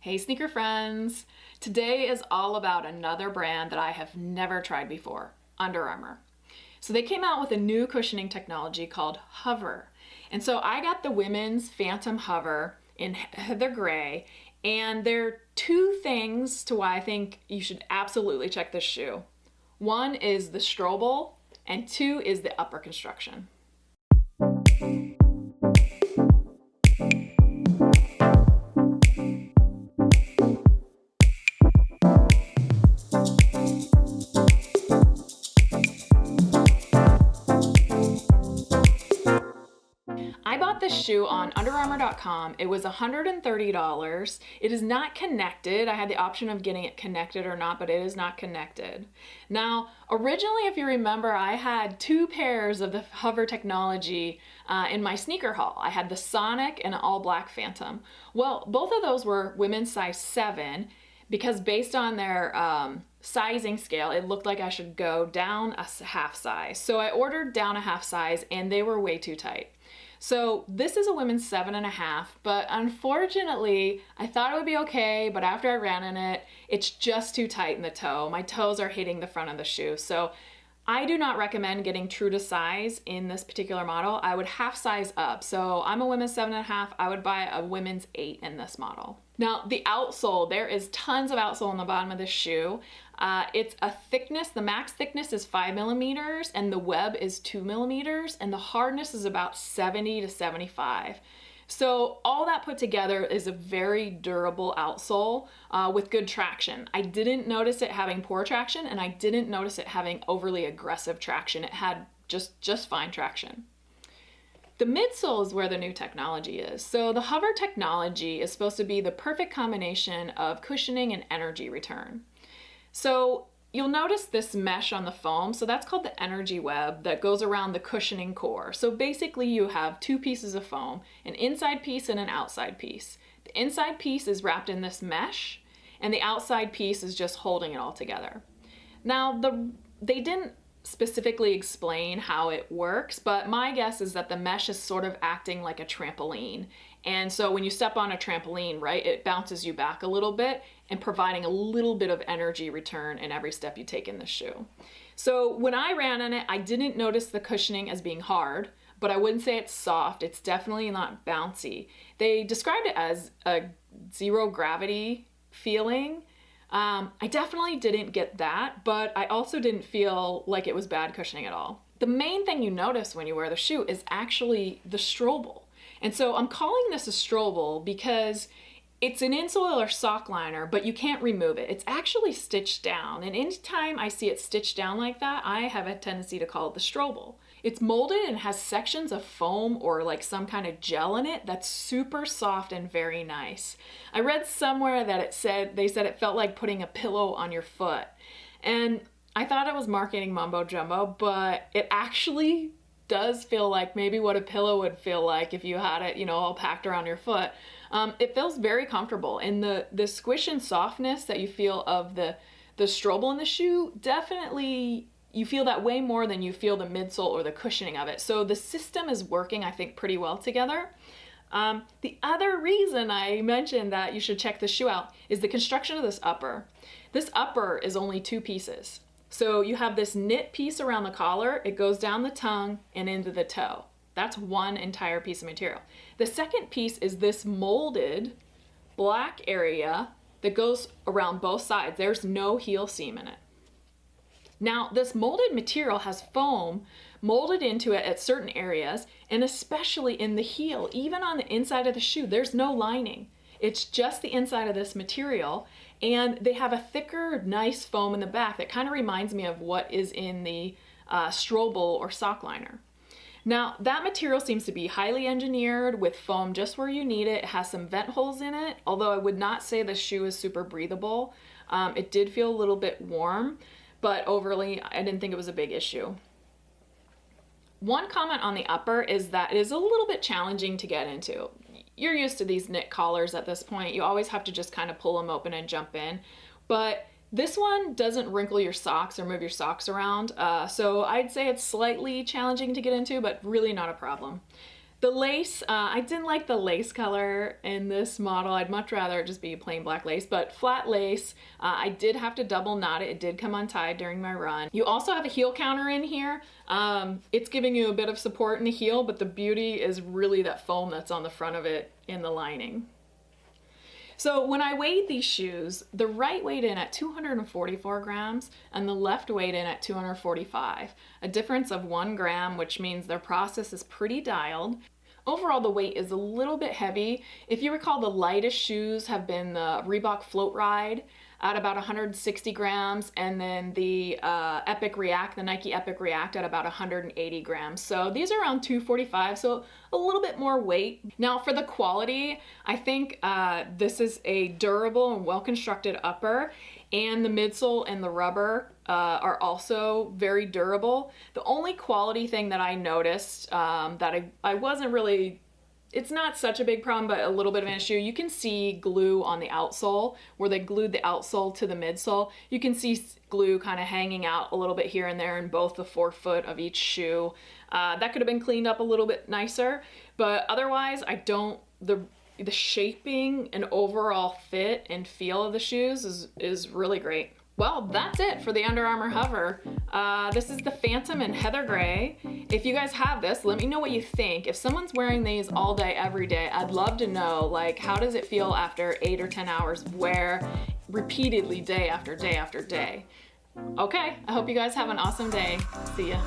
Hey sneaker friends! Today is all about another brand that I have never tried before, Under Armour. So they came out with a new cushioning technology called HOVR. And so I got the women's Phantom HOVR in heather gray, and there are two things to why I think you should absolutely check this shoe. One is the stroble, and two is the upper construction. I bought this shoe on underarmour.com. It was $130. It is not connected. I had the option of getting it connected or not, but it is not connected. Now, originally, if you remember, I had two pairs of the HOVR technology in my sneaker haul. I had the Sonic and an all black Phantom. Well, both of those were women's size 7 because based on their sizing scale, it looked like I should go down a half size. So I ordered down a half size and they were way too tight. So this is a women's 7.5, but unfortunately, I thought it would be okay, but after I ran in it, it's just too tight in the toe. My toes are hitting the front of the shoe. So I do not recommend getting true to size in this particular model. I would half size up. So I'm a women's 7.5, I would buy a women's 8 in this model. Now the outsole, there is tons of outsole on the bottom of this shoe. It's a thickness, the max thickness is 5 millimeters and the web is 2 millimeters and the hardness is about 70 to 75. So all that put together is a very durable outsole with good traction. I didn't notice it having poor traction and I didn't notice it having overly aggressive traction. It had just fine traction. The midsole is where the new technology is. So the HOVR technology is supposed to be the perfect combination of cushioning and energy return. So you'll notice this mesh on the foam. So that's called the energy web that goes around the cushioning core. So basically you have two pieces of foam, an inside piece and an outside piece. The inside piece is wrapped in this mesh and the outside piece is just holding it all together. Now they didn't specifically explain how it works, but my guess is that the mesh is sort of acting like a trampoline. And so when you step on a trampoline, right, it bounces you back a little bit and providing a little bit of energy return in every step you take in the shoe. So when I ran on it, I didn't notice the cushioning as being hard, but I wouldn't say it's soft. It's definitely not bouncy. They described it as a zero gravity feeling. I definitely didn't get that, but I also didn't feel like it was bad cushioning at all. The main thing you notice when you wear the shoe is actually the stroble. And so I'm calling this a stroble because it's an insole or sock liner, but you can't remove it. It's actually stitched down. And anytime I see it stitched down like that, I have a tendency to call it the stroble. It's molded and has sections of foam or like some kind of gel in it that's super soft and very nice. I read somewhere that they said it felt like putting a pillow on your foot. And I thought it was marketing mumbo jumbo, but it actually does feel like maybe what a pillow would feel like if you had it, all packed around your foot. It feels very comfortable, and the squish and softness that you feel of the stroble in the shoe, definitely you feel that way more than you feel the midsole or the cushioning of it. So the system is working, I think, pretty well together. The other reason I mentioned that you should check this shoe out is the construction of this upper. This upper is only two pieces. So you have this knit piece around the collar, it goes down the tongue and into the toe. That's one entire piece of material. The second piece is this molded black area that goes around both sides. There's no heel seam in it. Now, this molded material has foam molded into it at certain areas, and especially in the heel, even on the inside of the shoe, there's no lining. It's just the inside of this material, and they have a thicker, nice foam in the back that kind of reminds me of what is in the stroble or sock liner. Now, that material seems to be highly engineered with foam just where you need it. It has some vent holes in it, although I would not say the shoe is super breathable. It did feel a little bit warm, but overly, I didn't think it was a big issue. One comment on the upper is that it is a little bit challenging to get into. You're used to these knit collars at this point. You always have to just kind of pull them open and jump in. But this one doesn't wrinkle your socks or move your socks around. So I'd say it's slightly challenging to get into, but really not a problem. The lace, I didn't like the lace color in this model. I'd much rather it just be plain black lace, but flat lace. I did have to double knot it. It did come untied during my run. You also have a heel counter in here. It's giving you a bit of support in the heel, but the beauty is really that foam that's on the front of it in the lining. So when I weighed these shoes, the right weighed in at 244 grams and the left weighed in at 245, a difference of 1 gram, which means their process is pretty dialed. Overall, the weight is a little bit heavy. If you recall, the lightest shoes have been the Reebok Float Ride at about 160 grams, and then the Epic React, the Nike Epic React at about 180 grams. So these are around 245, so a little bit more weight. Now for the quality, I think this is a durable and well-constructed upper, and the midsole and the rubber are also very durable. The only quality thing that I noticed that I wasn't really, it's not such a big problem, but a little bit of an issue. You can see glue on the outsole where they glued the outsole to the midsole. You can see glue kind of hanging out a little bit here and there in both the forefoot of each shoe. That could have been cleaned up a little bit nicer, but otherwise the shaping and overall fit and feel of the shoes is really great. Well, that's it for the Under Armour Hover. This is the Phantom in heather gray. If you guys have this, let me know what you think. If someone's wearing these all day, every day, I'd love to know, like, how does it feel after 8 or 10 hours of wear repeatedly day after day after day? Okay, I hope you guys have an awesome day. See ya.